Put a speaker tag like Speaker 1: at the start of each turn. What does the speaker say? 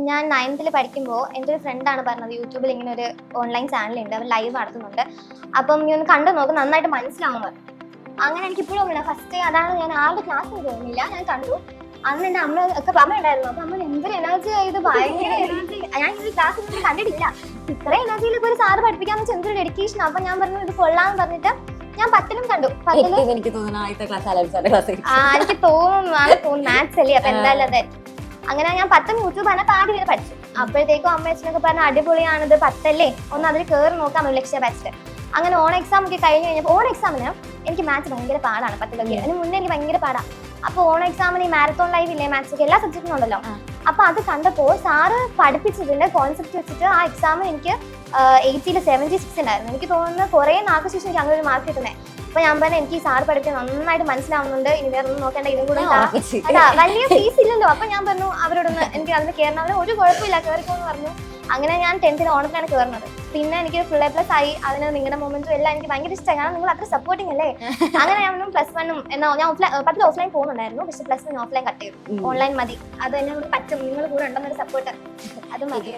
Speaker 1: ഞാൻ 9th പഠിക്കുമ്പോൾ എൻ്റെ ഒരു ഫ്രണ്ടാണ് പറഞ്ഞത് യൂട്യൂബിൽ ഇങ്ങനെ ഒരു ഓൺലൈൻ ചാനലുണ്ട്, അവർ ലൈവ് നടത്തുന്നുണ്ട്, അപ്പം നീ ഒന്ന് കണ്ടു നോക്ക്, നന്നായിട്ട് മനസ്സിലാവുന്നത്. അങ്ങനെ എനിക്ക് ഇപ്പോഴും ഓർമ്മയില്ല. ഫസ്റ്റ് അതാണ് ഞാൻ ആരുടെ ക്ലാസ് തോന്നുന്നില്ല, ഞാൻ കണ്ടു. അന്ന് എൻ്റെ അമ്മ ഒക്കെ പറഞ്ഞിട്ടുണ്ടായിരുന്നു. അപ്പൊ അമ്മ എന്തൊരു എനർജി ആയത്, ഭയങ്കര എനർജി. ഞാൻ ഈ ക്ലാസ് ഒന്നും കണ്ടിട്ടില്ല, ഇത്ര എനർജിയിലൊക്കെ ഒരു സാറ് പഠിപ്പിക്കാൻ വെച്ചാൽ എന്തൊരു ഡെഡിക്കേഷൻ. അപ്പൊ ഞാൻ പറഞ്ഞു ഇത് കൊള്ളാന്ന് പറഞ്ഞിട്ട് ഞാൻ 10ലും കണ്ടു. 10ല്
Speaker 2: എനിക്ക് തോന്നുന്നു
Speaker 1: എനിക്ക് തോന്നുന്നു മാത്സ് അല്ലേ, അപ്പൊ എന്തായാലും അതായിരിക്കും. അങ്ങനെ ഞാൻ 10 യൂട്യൂബ് ആണ് ആദ്യം വരെ പഠിച്ചു. അപ്പോഴത്തേക്കും അമ്മ അച്ഛനൊക്കെ പറഞ്ഞ അടിപൊളിയാണിത്, 10 ഒന്ന് അതിൽ കയറി നോക്കാം ലക്ഷ്യ ബാച്ചിൽ. അങ്ങനെ ഓൺ എക്സാം ഒക്കെ കഴിഞ്ഞ് കഴിഞ്ഞപ്പോൾ ഓൺ എക്സാമിന് എനിക്ക് മാത്സ് ഭയങ്കര പാടാണ്. 10ലൊക്കെ അതിന് മുന്നേ എനിക്ക് ഭയങ്കര പാടാണ്. അപ്പോൾ ഓൺ എക്സാമിന് ഈ മാരത്തോൺ ലൈവ് ഇല്ലേ, മാത്സ് എല്ലാ സബ്ജക്റ്റിനും ഉണ്ടല്ലോ. അപ്പൊ അത് കണ്ടപ്പോൾ സാറ് പഠിപ്പിച്ചതിന്റെ കോൺസെപ്റ്റ് വെച്ചിട്ട് ആ എക്സാമിന് എനിക്ക് 80ൽ 76 ഉണ്ടായിരുന്നു. എനിക്ക് തോന്നുന്നു കുറെ നാൾക്ക് ശേഷം എനിക്ക് അങ്ങനെ ഒരു മാർക്ക് കിട്ടുന്നത്. അപ്പൊ ഞാൻ പറഞ്ഞ എനിക്ക് ഈ സാർ പഠിക്കാൻ നന്നായിട്ട് മനസ്സിലാവുന്നുണ്ട്, ഇനി വേറെ ഒന്നും നോക്കേണ്ട, ഇതും കൂടെ അതാ വലിയ ഫീസ് ഇല്ലല്ലോ. അപ്പൊ ഞാൻ പറഞ്ഞു അവരോടൊന്ന് എനിക്ക് അതിന് കയറണം, ഒരു കുഴപ്പമില്ല കയറിക്കോന്ന് പറഞ്ഞു. അങ്ങനെ ഞാൻ 10th ഓണത്തിലാണ് കയറുന്നത്. പിന്നെ എനിക്ക് ഫുൾ A+ ആയി. അതിന് നിങ്ങളുടെ മൊമെന്റും എല്ലാം എനിക്ക് ഭയങ്കര ഇഷ്ടമായി, കാരണം നിങ്ങൾ അത്ര സപ്പോർട്ടിങ് അല്ലേ. അങ്ങനെ ഞാൻ +1 എന്നാ ഞാൻ 10ൽ ഓഫ്ലൈൻ പോകുന്നുണ്ടായിരുന്നു, പക്ഷെ +1 ഓഫ്ലൈൻ കട്ട് ചെയ്തു. ഓൺലൈൻ മതി, അത് എന്നെ കൂടെ പറ്റും, നിങ്ങൾ കൂടെ ഉണ്ടെന്നൊരു സപ്പോർട്ട്, അത് മതി.